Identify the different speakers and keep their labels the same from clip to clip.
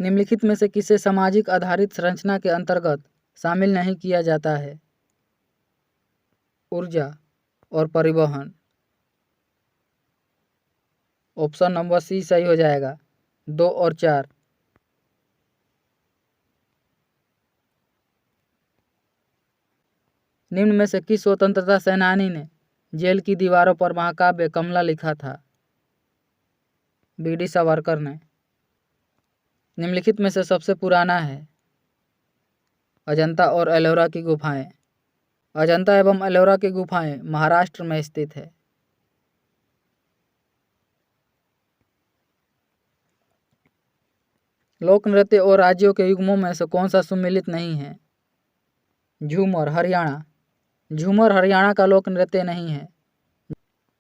Speaker 1: निम्नलिखित में से किसे सामाजिक आधारित संरचना के अंतर्गत शामिल नहीं किया जाता है? ऊर्जा और परिवहन। ऑप्शन नंबर सी सही हो जाएगा, 2 और 4। निम्न में से किस स्वतंत्रता सेनानी ने जेल की दीवारों पर महाकाव्य कमला लिखा था? बी.डी. सावरकर ने। निम्नलिखित में से सबसे पुराना है? अजंता और एलोरा की गुफाएं। अजंता एवं एलोरा की गुफाएं महाराष्ट्र में स्थित है। लोक नृत्य और राज्यों के युग्मों में से कौन सा सुमेलित नहीं है? झूमर, हरियाणा। झूमर हरियाणा का लोक नृत्य नहीं है।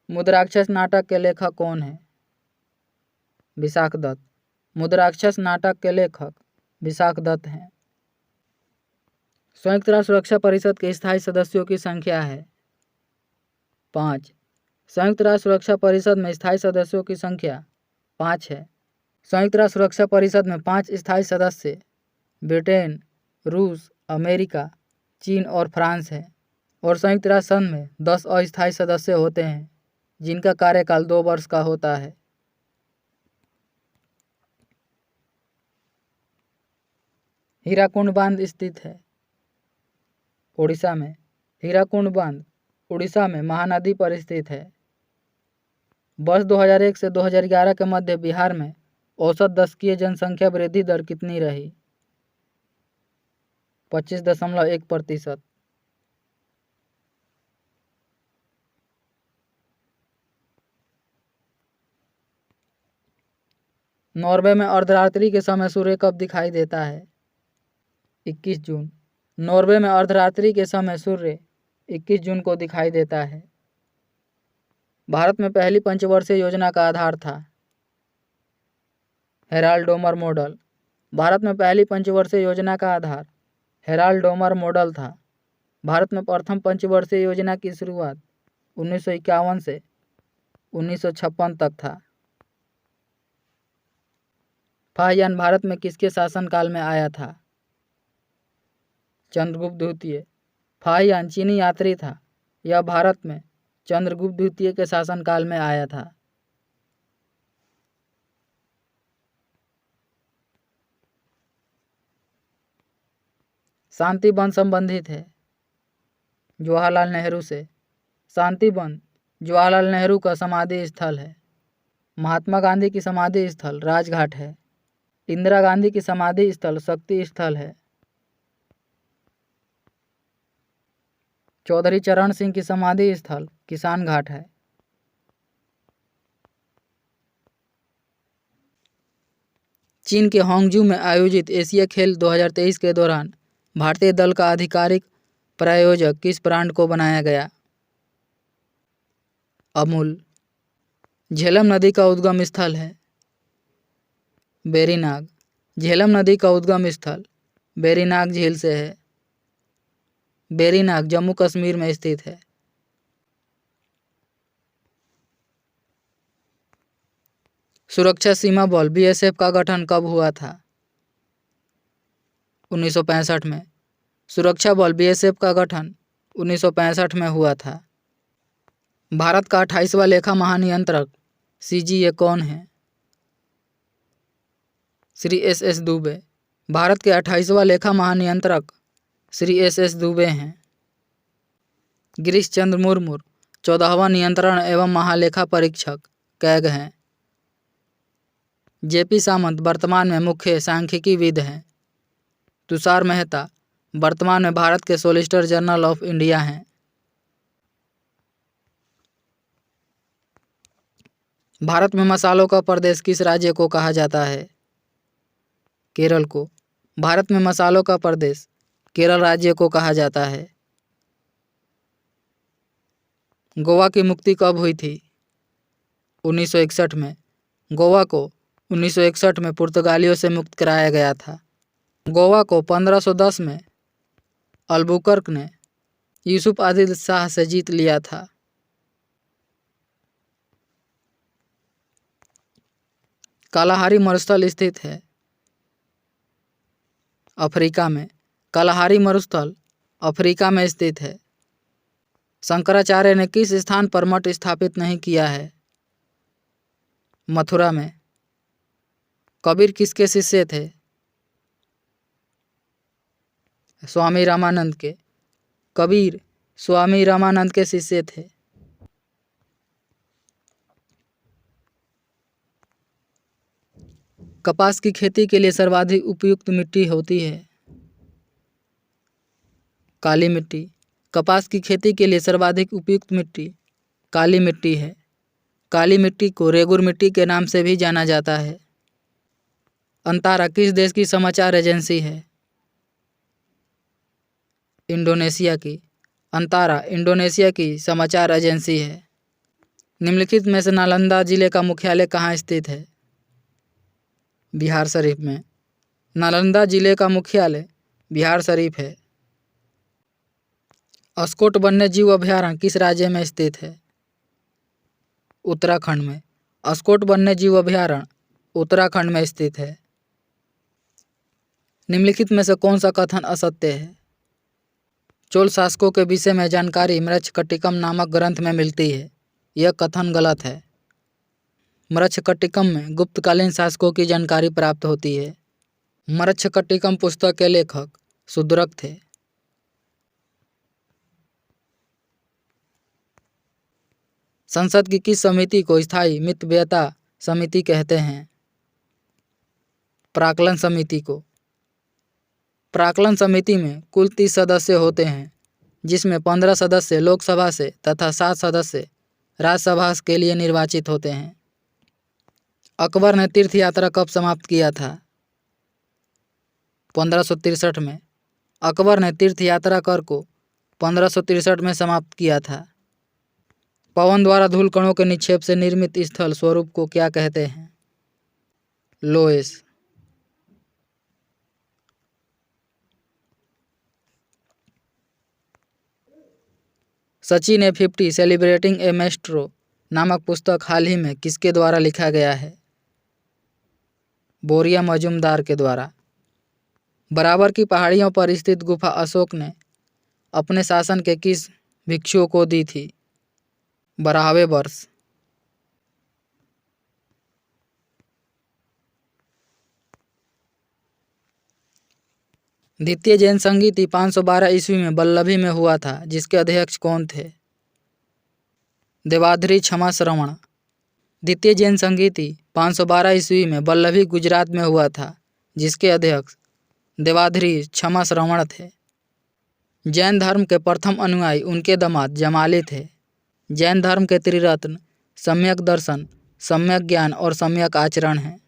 Speaker 1: मुद्राक्षस नाटक के लेखक कौन है? विशाख दत्त। मुद्राक्षस नाटक के लेखक विशाख दत्त हैं। संयुक्त राष्ट्र सुरक्षा परिषद के स्थायी सदस्यों की संख्या है 5। संयुक्त राष्ट्र सुरक्षा परिषद में स्थायी सदस्यों की संख्या 5 है। संयुक्त राष्ट्र सुरक्षा परिषद में 5 स्थायी सदस्य ब्रिटेन, रूस, अमेरिका, चीन और फ्रांस है। और संयुक्त राष्ट्र संघ में 10 अस्थायी सदस्य होते हैं जिनका कार्यकाल 2 वर्ष का होता है। हीराकुंड बांध स्थित है उड़ीसा में। हीराकुंड बांध उड़ीसा में महानदी पर स्थित है। वर्ष 2001 से 2011 के मध्य बिहार में औसत दशकीय जनसंख्या वृद्धि दर कितनी रही? 25.1%। नॉर्वे में अर्धरात्रि के समय सूर्य कब दिखाई देता है? 21 जून। नॉर्वे में अर्धरात्रि के समय सूर्य 21 जून को दिखाई देता है। भारत में पहली पंचवर्षीय योजना का आधार था? Herald Domar model. भारत में पहली पंचवर्षीय योजना का आधार हेराल्ड डोमर मॉडल था। भारत में प्रथम पंचवर्षीय योजना की शुरुआत 1951 से 1956 तक था। फाहियान भारत में किसके शासनकाल में आया था? चंद्रगुप्त द्वितीय। फाहियान चीनी यात्री था। यह भारत में चंद्रगुप्त द्वितीय के शासनकाल में आया था। शांति वन संबंधित है जवाहरलाल नेहरू से। शांति वन जवाहरलाल नेहरू का समाधि स्थल है। महात्मा गांधी की समाधि स्थल राजघाट है। इंदिरा गांधी की समाधि स्थल शक्ति स्थल है। चौधरी चरण सिंह की समाधि स्थल किसान घाट है। चीन के हांगजू में आयोजित एशिया खेल 2023 के दौरान भारतीय दल का आधिकारिक प्रायोजक किस ब्रांड को बनाया गया? अमूल। झेलम नदी का उद्गम स्थल है वेरीनाग। झेलम नदी का उद्गम स्थल वेरीनाग झील से है। वेरीनाग जम्मू कश्मीर में स्थित है। सुरक्षा सीमा बल बीएसएफ का गठन कब हुआ था? 1965 में। सुरक्षा बल बीएसएफ का गठन 1965 में हुआ था। भारत का 28वां लेखा महानियंत्रक सीजीए कौन है? श्री एस दुबे। भारत के 28वां लेखा महानियंत्रक श्री एस दुबे हैं। गिरीश चंद्र मुर्मू 14वां नियंत्रण एवं महालेखा परीक्षक कैग हैं। जेपी सामंत वर्तमान में मुख्य सांख्यिकीविद हैं। तुषार मेहता वर्तमान में भारत के सॉलिसिटर जनरल ऑफ इंडिया हैं। भारत में मसालों का प्रदेश किस राज्य को कहा जाता है? केरल को। भारत में मसालों का प्रदेश केरल राज्य को कहा जाता है। गोवा की मुक्ति कब हुई थी? 1961 में। गोवा को 1961 में पुर्तगालियों से मुक्त कराया गया था। गोवा को 1510 में अल्बुकर्क ने यूसुफ आदिल शाह से जीत लिया था। कालाहारी मरुस्थल स्थित है अफ्रीका में। कलहारी मरुस्थल अफ्रीका में स्थित है। शंकराचार्य ने किस स्थान पर मठ स्थापित नहीं किया है? मथुरा में। कबीर किसके शिष्य थे? स्वामी रामानंद के। कबीर स्वामी रामानंद के शिष्य थे। कपास की खेती के लिए सर्वाधिक उपयुक्त मिट्टी होती है? काली मिट्टी। कपास की खेती के लिए सर्वाधिक उपयुक्त मिट्टी काली मिट्टी है। काली मिट्टी को रेगुर मिट्टी के नाम से भी जाना जाता है। अंतारा किस देश की समाचार एजेंसी है? इंडोनेशिया की। अंतारा इंडोनेशिया की समाचार एजेंसी है। निम्नलिखित में से नालंदा जिले का मुख्यालय कहाँ स्थित है? बिहार शरीफ में। नालंदा जिले का मुख्यालय बिहार शरीफ है। अस्कोट वन्य जीव अभयारण्य किस राज्य में स्थित है? उत्तराखंड में। अस्कोट वन्य जीव अभयारण्य उत्तराखंड में स्थित है। निम्नलिखित में से कौन सा कथन असत्य है? चोल शासकों के विषय में जानकारी मृच्छकटिकम नामक ग्रंथ में मिलती है। यह कथन गलत है। मृच्छकटिकम में गुप्तकालीन शासकों की जानकारी प्राप्त होती है। मृच्छकटिकम पुस्तक के लेखक शूद्रक थे। संसद की किस समिति को स्थायी मितव्ययता समिति कहते हैं? प्राक्कलन समिति को। प्राक्कलन समिति में कुल 30 सदस्य होते हैं, जिसमें 15 सदस्य लोकसभा से तथा 7 सदस्य राज्यसभा के लिए निर्वाचित होते हैं। अकबर ने तीर्थ यात्रा कब समाप्त किया था? 1563 में। अकबर ने तीर्थ यात्रा कर को 1563 में समाप्त किया था। पवन द्वारा धूल कणों के निक्षेप से निर्मित स्थल स्वरूप को क्या कहते हैं? लोएस। सचिन ए 50 सेलिब्रेटिंग ए मेस्ट्रो नामक पुस्तक हाल ही में किसके द्वारा लिखा गया है? बोरिया मजूमदार के द्वारा। बराबर की पहाड़ियों पर स्थित गुफा अशोक ने अपने शासन के किस भिक्षुओं को दी थी? 12वें वर्ष। द्वितीय जैन संगीति 512 ईस्वी में वल्लभी में हुआ था, जिसके अध्यक्ष कौन थे? देवाधिरी क्षमा श्रवण। द्वितीय जैन संगीति 512 ईस्वी में वल्लभी गुजरात में हुआ था, जिसके अध्यक्ष देवाधिरी क्षमा श्रवण थे। जैन धर्म के प्रथम अनुयायी उनके दामाद जमाली थे। जैन धर्म के त्रिरत्न सम्यक दर्शन, सम्यक ज्ञान और सम्यक आचरण हैं।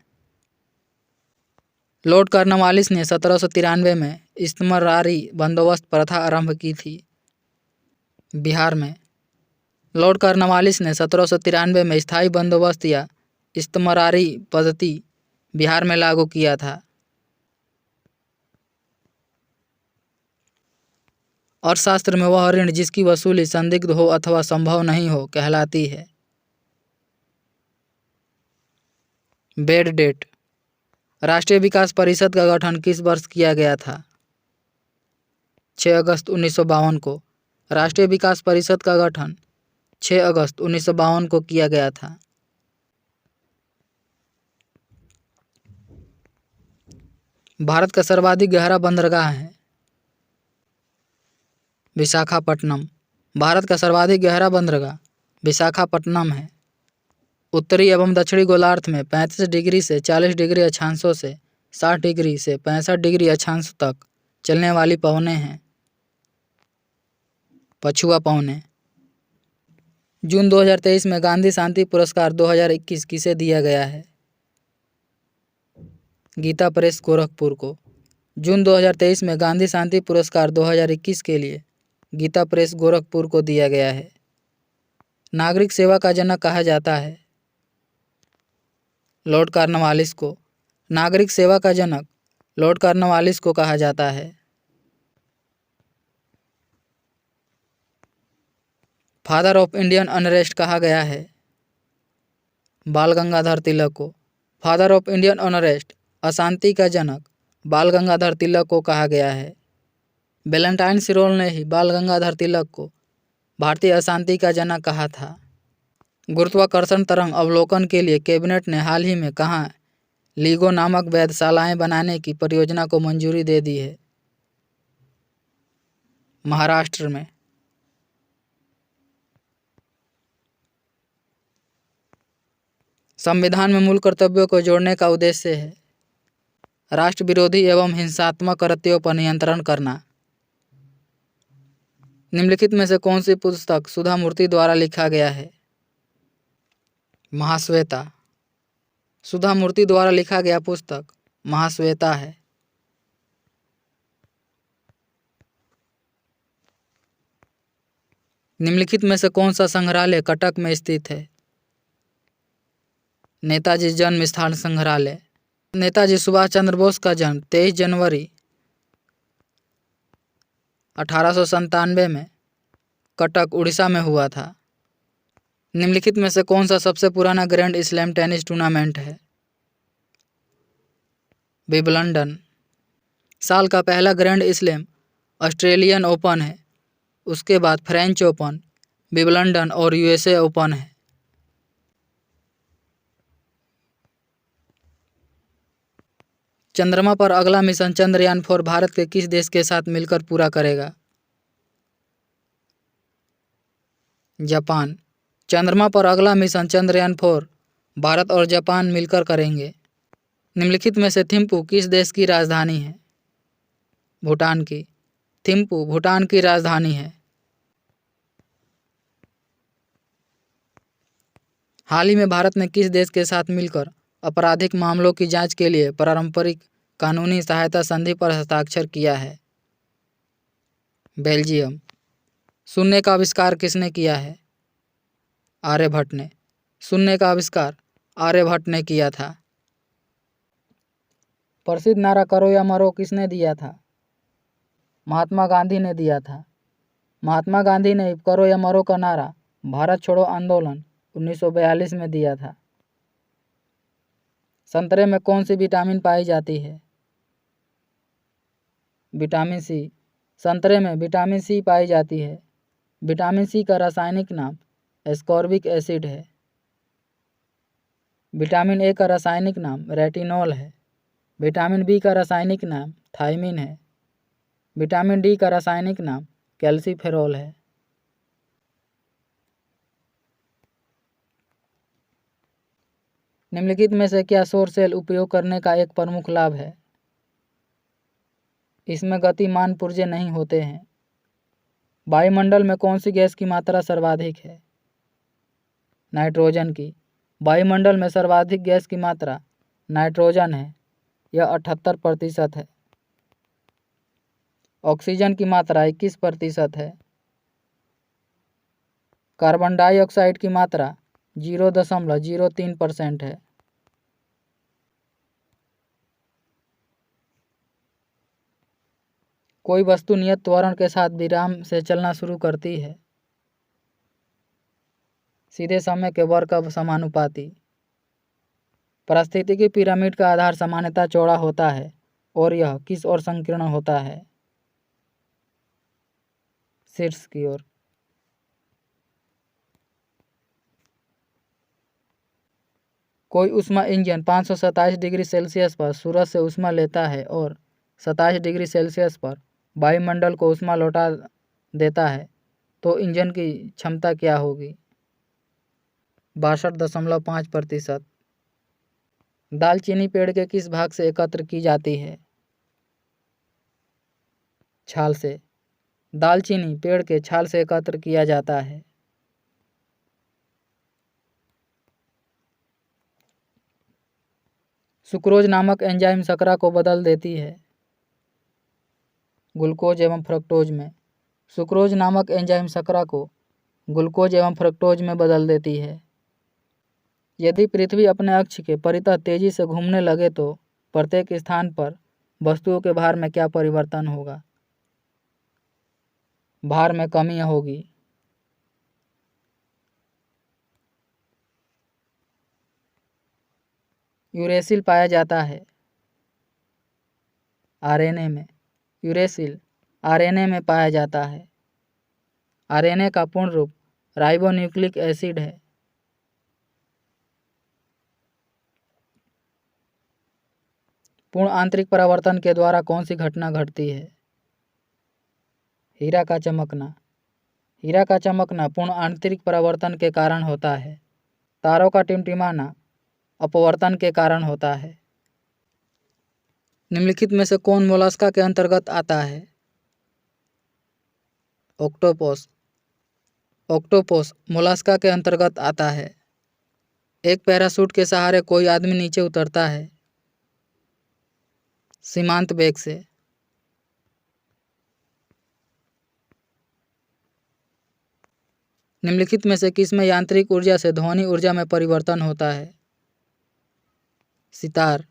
Speaker 1: लॉर्ड कॉर्नवालिस ने 1793 में इस्तमरारी बंदोबस्त प्रथा आरंभ की थी। बिहार में। लॉर्ड कॉर्नवालिस ने 1793 में स्थायी बंदोबस्त या इस्तमरारी पद्धति बिहार में लागू किया था। अर्थशास्त्र में वह ऋण जिसकी वसूली संदिग्ध हो अथवा संभव नहीं हो कहलाती है। Bed date. राष्ट्रीय विकास परिषद का गठन किस वर्ष किया गया था? 6 अगस्त 1952 को। राष्ट्रीय विकास परिषद का गठन 6 अगस्त 1952 को किया गया था। भारत का सर्वाधिक गहरा बंदरगाह है? विशाखापट्टनम। भारत का सर्वाधिक गहरा बंदरगाह विशाखापट्टनम है। उत्तरी एवं दक्षिणी गोलार्ध में 35 डिग्री से 40 डिग्री अक्षांशों से 60 डिग्री से 65 डिग्री अक्षांश तक चलने वाली पवनें हैं। पछुआ पवनें। जून 2023 में गांधी शांति पुरस्कार 2021 किसे दिया गया है? गीता प्रेस गोरखपुर को। जून 2023 में गांधी शांति पुरस्कार 2021 के लिए गीता प्रेस गोरखपुर को दिया गया है। नागरिक सेवा का जनक कहा जाता है? लॉर्ड कॉर्नवालिस को। नागरिक सेवा का जनक लॉर्ड कॉर्नवालिस को कहा जाता है। फादर ऑफ इंडियन अनरेस्ट कहा गया है? बाल गंगाधर तिलक को। फादर ऑफ इंडियन अनरेस्ट अशांति का जनक बाल गंगाधर तिलक को कहा गया है? वैलेंटाइन सिरोल ने ही बाल गंगाधर तिलक को भारतीय अशांति का जनक कहा था। गुरुत्वाकर्षण तरंग अवलोकन के लिए कैबिनेट ने हाल ही में कहाँ लीगो नामक वेधशालाएं बनाने की परियोजना को मंजूरी दे दी है? महाराष्ट्र में। संविधान में मूल कर्तव्यों को जोड़ने का उद्देश्य है राष्ट्र विरोधी एवं हिंसात्मक कृत्यों पर नियंत्रण करना। निम्नलिखित में से कौन सी पुस्तक सुधा मूर्ति द्वारा लिखा गया है? महाश्वेता। सुधा मूर्ति द्वारा लिखा गया पुस्तक महाश्वेता है। निम्नलिखित में से कौन सा संग्रहालय कटक में स्थित है? नेताजी जन्म स्थान संग्रहालय। नेताजी सुभाष चंद्र बोस का जन्म 23 जनवरी 1897 में कटक उड़ीसा में हुआ था। निम्नलिखित में से कौन सा सबसे पुराना ग्रैंड स्लैम टेनिस टूर्नामेंट है? विंबलडन। साल का पहला ग्रैंड स्लैम ऑस्ट्रेलियन ओपन है, उसके बाद फ्रेंच ओपन, विंबलडन और यूएसए ओपन है। चंद्रमा पर अगला मिशन चंद्रयान-4 भारत के किस देश के साथ मिलकर पूरा करेगा? जापान। चंद्रमा पर अगला मिशन चंद्रयान-4 भारत और जापान मिलकर करेंगे। निम्नलिखित में से थिम्पू किस देश की राजधानी है? भूटान की। थिम्पू भूटान की राजधानी है। हाल ही में भारत ने किस देश के साथ मिलकर आपराधिक मामलों की जांच के लिए पारंपरिक कानूनी सहायता संधि पर हस्ताक्षर किया है? बेल्जियम। शून्य का आविष्कार किसने किया है? आर्यभट्ट ने। शून्य का आविष्कार आर्यभट्ट ने किया था। प्रसिद्ध नारा करो या मरो किसने दिया था? महात्मा गांधी ने दिया था। महात्मा गांधी ने करो या मरो का नारा भारत छोड़ो आंदोलन 1942 में दिया था। संतरे में कौन सी विटामिन पाई जाती है? Vitamin C. संतरे में विटामिन सी पाई जाती है। विटामिन सी का रासायनिक नाम एस्कॉर्बिक एसिड है। विटामिन ए का रासायनिक नाम रेटिनॉल है। विटामिन बी का रासायनिक नाम थायमिन है। विटामिन डी का रासायनिक नाम कैल्सीफेरॉल है। निम्नलिखित में से क्या सौर सेल उपयोग करने का एक प्रमुख लाभ है? इसमें गतिमान पुर्जे नहीं होते हैं। वायुमंडल में कौन सी गैस की मात्रा सर्वाधिक है? नाइट्रोजन की। वायुमंडल में सर्वाधिक गैस की मात्रा नाइट्रोजन है, यह 78% है। ऑक्सीजन की मात्रा 21% है। कार्बन डाइऑक्साइड की मात्रा 0.03% है। कोई वस्तु नियत त्वरण के साथ विराम से चलना शुरू करती है। सीधे समय के वर्ग का समानुपाती। पारिस्थितिकी पिरामिड का आधार सामान्यतः चौड़ा होता है और यह किस ओर संकीर्ण होता है? शीर्ष की ओर। कोई ऊष्मा इंजन 527 डिग्री सेल्सियस पर सूरज से ऊष्मा लेता है और 27 डिग्री सेल्सियस पर वायुमंडल को ऊष्मा लौटा देता है, तो इंजन की क्षमता क्या होगी? 62.5%। दालचीनी पेड़ के किस भाग से एकत्र की जाती है? छाल से। दालचीनी पेड़ के छाल से एकत्र किया जाता है। सुक्रोज नामक एंजाइम शर्करा को बदल देती है। ग्लूकोज एवं फ्रक्टोज में। सुक्रोज नामक एंजाइम शर्करा को ग्लूकोज एवं फ्रक्टोज में बदल देती है। यदि पृथ्वी अपने अक्ष के परितः तेजी से घूमने लगे तो प्रत्येक स्थान पर वस्तुओं के भार में क्या परिवर्तन होगा? भार में कमी होगी। यूरेसिल पाया जाता है। आरएनए में। यूरेसिल आरएनए में पाया जाता है। आरएनए का पूर्ण रूप राइबोन्यूक्लिक एसिड है। पूर्ण आंतरिक परावर्तन के द्वारा कौन सी घटना घटती है? हीरा का चमकना। हीरा का चमकना पूर्ण आंतरिक परावर्तन के कारण होता है। तारों का टिमटिमाना अपवर्तन के कारण होता है। निम्नलिखित में से कौन मोलस्का के अंतर्गत आता है? ऑक्टोपस। ऑक्टोपस मोलस्का के अंतर्गत आता है। एक पैराशूट के सहारे कोई आदमी नीचे उतरता है। सीमांत वेग से। निम्नलिखित में से किसमें यांत्रिक ऊर्जा से ध्वनि ऊर्जा में परिवर्तन होता है? सितार।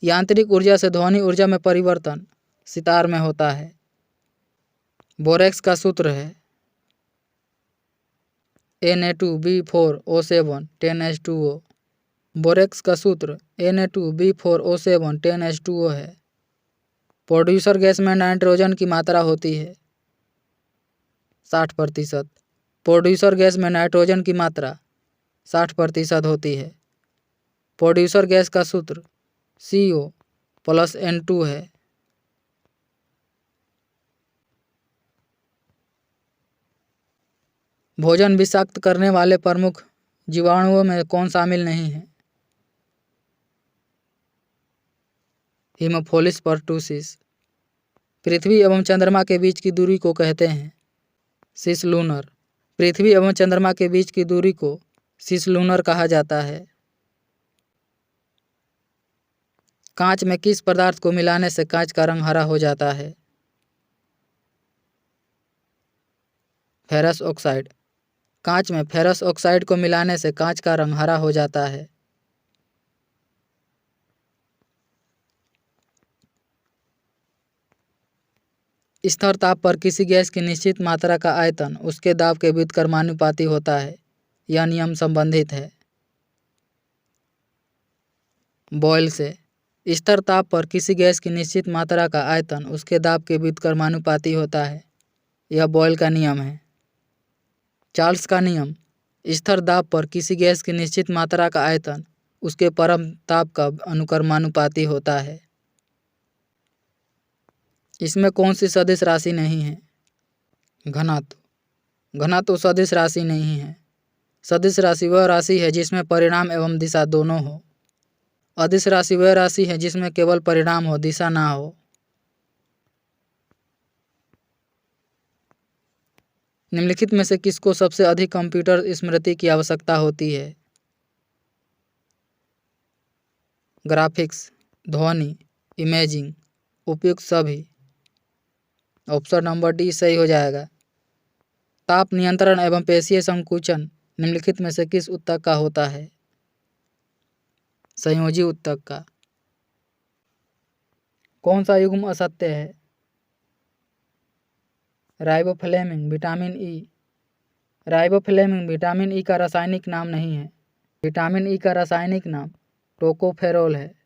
Speaker 1: यांत्रिक ऊर्जा से ध्वनि ऊर्जा में परिवर्तन सितार में होता है। बोरेक्स का सूत्र है Na2B4O7 10H2O। बोरेक्स का सूत्र Na2B4O7 10H2O है। प्रोड्यूसर गैस में नाइट्रोजन की मात्रा होती है 60%। प्रोड्यूसर गैस में नाइट्रोजन की मात्रा 60% होती है। प्रोड्यूसर गैस का सूत्र CO+N2 है। भोजन विषाक्त करने वाले प्रमुख जीवाणुओं में कौन शामिल नहीं है? Haemophilus pertussis. पृथ्वी एवं चंद्रमा के बीच की दूरी को कहते हैं सिसलूनर। पृथ्वी एवं चंद्रमा के बीच की दूरी को सिसलूनर कहा जाता है। कांच में किस पदार्थ को मिलाने से कांच का रंग हरा हो जाता है? Ferrous oxide. कांच में फेरस ऑक्साइड को मिलाने से कांच का रंग हरा हो जाता है। स्थिर ताप पर किसी गैस की निश्चित मात्रा का आयतन उसके दाब के व्युत्क्रमानुपाती होता है। यह नियम संबंधित है बॉयल से। स्थिर ताप पर किसी गैस की निश्चित मात्रा का आयतन उसके दाब के व्युत्क्रमानुपाती होता है। यह बॉयल का नियम है। चार्ल्स का नियम स्थिर दाब पर किसी गैस की निश्चित मात्रा का आयतन उसके परम ताप का अनुक्रमानुपाती होता है। इसमें कौन सी सदिश राशि नहीं है? घनत्व। घनत्व सदिश राशि नहीं है। सदिश राशि वह राशि है जिसमें परिणाम एवं दिशा दोनों हो। अदिश राशि वह राशि है जिसमें केवल परिणाम हो, दिशा ना हो। निम्नलिखित में से किसको सबसे अधिक कंप्यूटर स्मृति की आवश्यकता होती है? ग्राफिक्स, ध्वनि, इमेजिंग, उपयुक्त सभी। ऑप्शन नंबर डी सही हो जाएगा। ताप नियंत्रण एवं पेशीय संकुचन निम्नलिखित में से किस ऊतक का होता है? संयोजी ऊतक का। कौन सा युग्म असत्य है? Riboflavin vitamin E. Riboflavin vitamin E का रासायनिक नाम नहीं है। विटामिन ई का रासायनिक नाम टोकोफेरोल है।